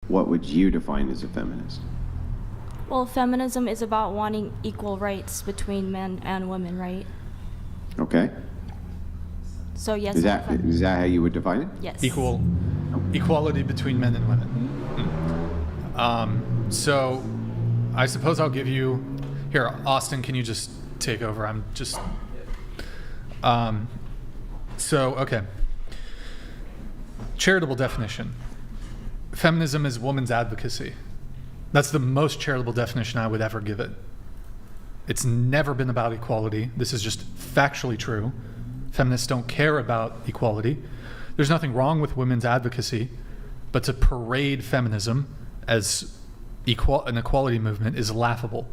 what would you define as a feminist? Well, feminism is about wanting equal rights between men and women, right? Okay. So yes. Is that how you would define it? Yes. Equality between men and women. So I suppose I'll give you, here, Austin, can you just take over? I'm just, okay. Charitable definition. Feminism is woman's advocacy. That's the most charitable definition I would ever give it. It's never been about equality. This is just factually true. Feminists don't care about equality. There's nothing wrong with women's advocacy, but to parade feminism as an equality movement is laughable.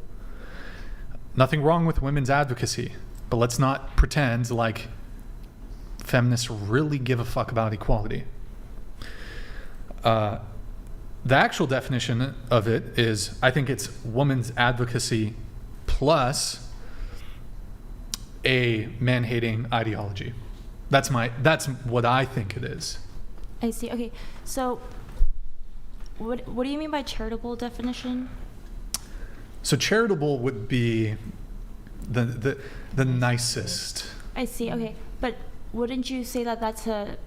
Nothing wrong with women's advocacy, but let's not pretend like feminists really give a fuck about equality. The actual definition of it is, I think it's woman's advocacy plus a man-hating ideology. That's what I think it is. I see. Okay, so what do you mean by charitable definition? So charitable would be the nicest. I see. Okay, but wouldn't you say that that's a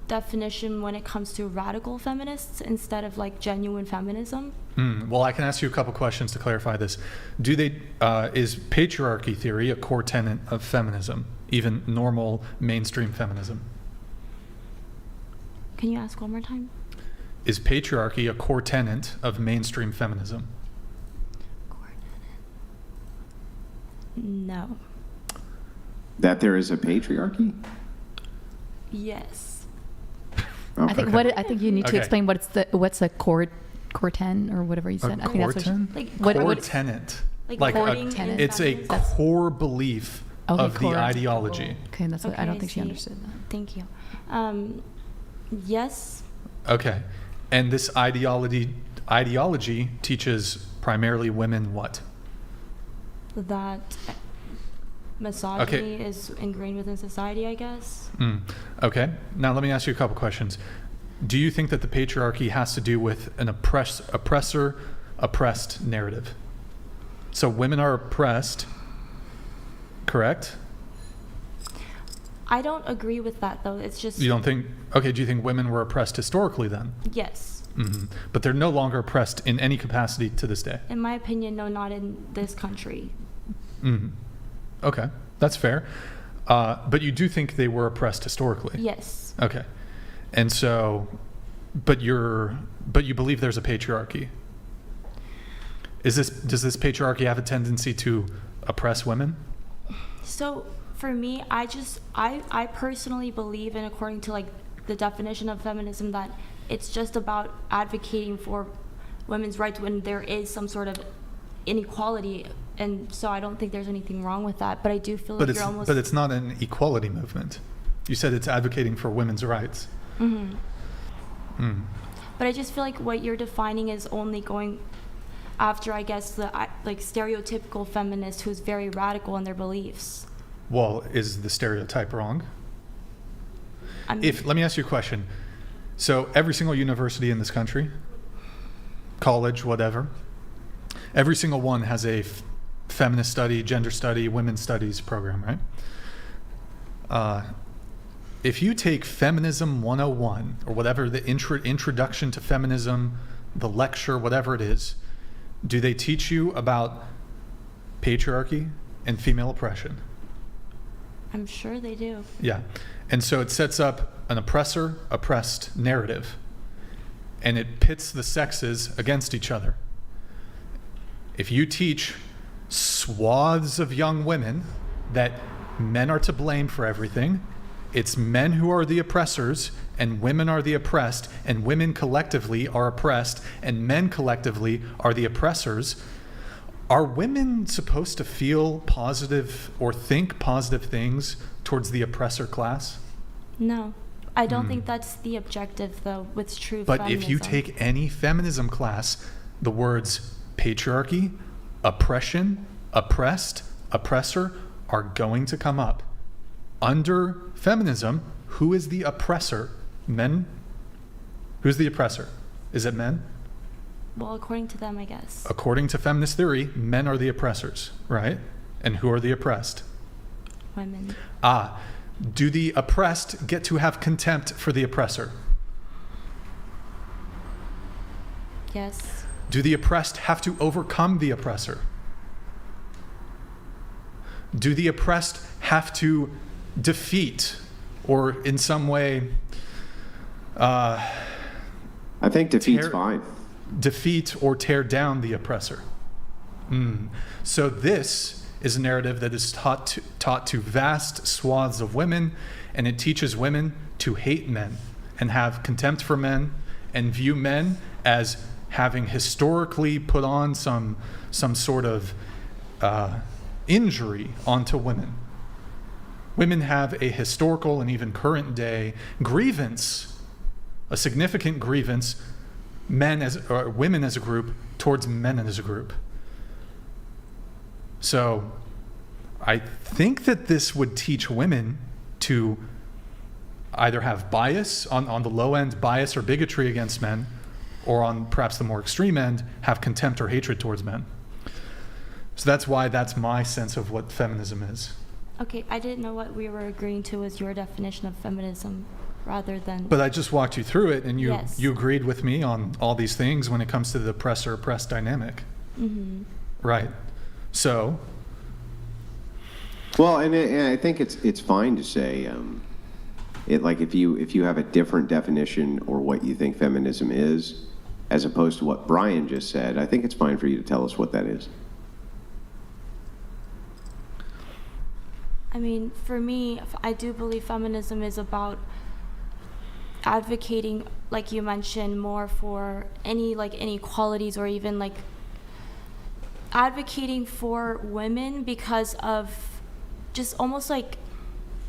definition when it comes to radical feminists instead of like genuine feminism? Well, I can ask you a couple questions to clarify this. Is patriarchy theory a core tenet of feminism, even normal mainstream feminism? Can you ask one more time? Is patriarchy a core tenet of mainstream feminism? Core tenet. No. That there is a patriarchy? Yes. Oh, I think you need to explain what's a core 10 or whatever you said. I think that's what core tenet. Like tenet. It's a core belief of the ideology. Okay, that's what I don't think she understood that. Thank you. Yes. Okay, and this ideology teaches primarily women what? That misogyny is ingrained within society, I guess. Okay, now let me ask you a couple questions. Do you think that the patriarchy has to do with an oppressor-oppressed narrative? So women are oppressed, correct? I don't agree with that, though. It's just... You don't think... Okay, do you think women were oppressed historically then? Yes. But they're no longer oppressed in any capacity to this day? In my opinion, no, not in this country. Okay, that's fair. But you do think they were oppressed historically? Yes. Okay. And so, but you believe there's a patriarchy. Does this patriarchy have a tendency to oppress women? So for me, I personally believe, and according to like the definition of feminism, that it's just about advocating for women's rights when there is some sort of inequality. And so I don't think there's anything wrong with that, but I do feel like you're almost... But it's not an equality movement. You said it's advocating for women's rights. But I just feel like what you're defining is only going after, I guess, the like stereotypical feminist who's very radical in their beliefs. Well, is the stereotype wrong? Let me ask you a question. So every single university in this country, college, whatever, every single one has a feminist study, gender study, women's studies program, right? If you take Feminism 101 or whatever, the introduction to feminism, the lecture, whatever it is, do they teach you about patriarchy and female oppression? I'm sure they do. Yeah. And so it sets up an oppressor-oppressed narrative, and it pits the sexes against each other. If you teach swaths of young women that men are to blame for everything, it's men who are the oppressors and women are the oppressed, and women collectively are oppressed and men collectively are the oppressors, are women supposed to feel positive or think positive things towards the oppressor class? No. I don't think that's the objective, though, with true but feminism. If you take any feminism class, the words patriarchy, oppression, oppressed, oppressor are going to come up. Under feminism, who is the oppressor? Men? Who's the oppressor? Is it men? Well, according to them, I guess. According to feminist theory, men are the oppressors, right? And who are the oppressed? Women. Do the oppressed get to have contempt for the oppressor? Yes. Do the oppressed have to overcome the oppressor? Do the oppressed have to defeat or in some way I think defeat's fine. defeat or tear down the oppressor? So this is a narrative that is taught to vast swaths of women, and it teaches women to hate men and have contempt for men and view men as having historically put on some sort of injury onto women. Women have a historical and even current day grievance, a significant grievance, women as a group towards men as a group. So I think that this would teach women to either have bias, on the low end, bias or bigotry against men, or on perhaps the more extreme end, have contempt or hatred towards men. So that's my sense of what feminism is. Okay, I didn't know what we were agreeing to was your definition of feminism rather than... But I just walked you through it, and you Yes. you agreed with me on all these things when it comes to the oppressor-oppressed dynamic. Mm-hmm. Right. So, Well, and I think it's fine to say, like if you have a different definition or what you think feminism is, as opposed to what Brian just said, I think it's fine for you to tell us what that is. I mean, for me, I do believe feminism is about advocating, like you mentioned, more for any inequalities, or even like advocating for women because of just almost like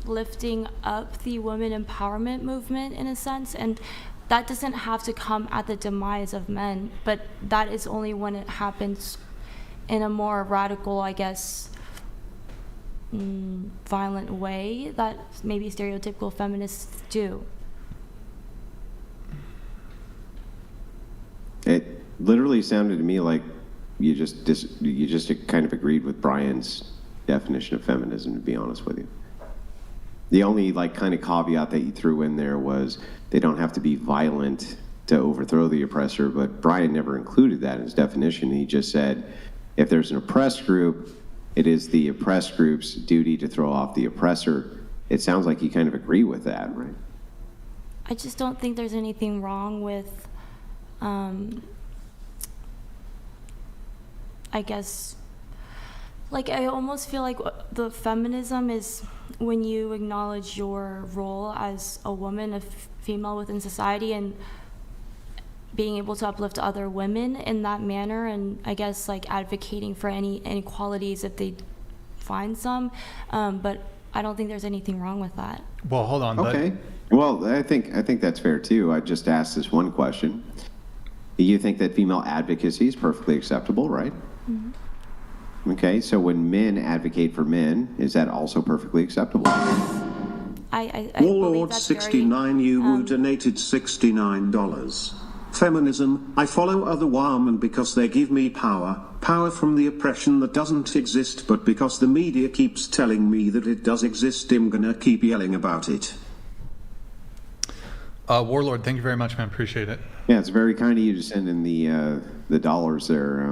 lifting up the women empowerment movement in a sense. And that doesn't have to come at the demise of men, but that is only when it happens in a more radical, I guess, violent way that maybe stereotypical feminists do. It literally sounded to me like you just kind of agreed with Brian's definition of feminism, to be honest with you. The only kind of caveat that you threw in there was they don't have to be violent to overthrow the oppressor, but Brian never included that in his definition. He just said if there's an oppressed group, it is the oppressed group's duty to throw off the oppressor. It sounds like you kind of agree with that, right? I just don't think there's anything wrong with, I guess, I almost feel like the feminism is when you acknowledge your role as a woman, a female within society, and being able to uplift other women in that manner, and I guess advocating for any inequalities if they find some. But I don't think there's anything wrong with that. well, hold on. Okay. Well, I think that's fair too. I just asked this one question. You think that female advocacy is perfectly acceptable, right? Mm-hmm. Okay, so when men advocate for men, is that also perfectly acceptable? I believe Warlord that's 69 you donated $69. Feminism, I follow other women because they give me power from the oppression that doesn't exist, but because the media keeps telling me that it does exist, I'm gonna keep yelling about it. Warlord, thank you very much, man. Appreciate it. Yeah, it's very kind of you to send in the dollars there.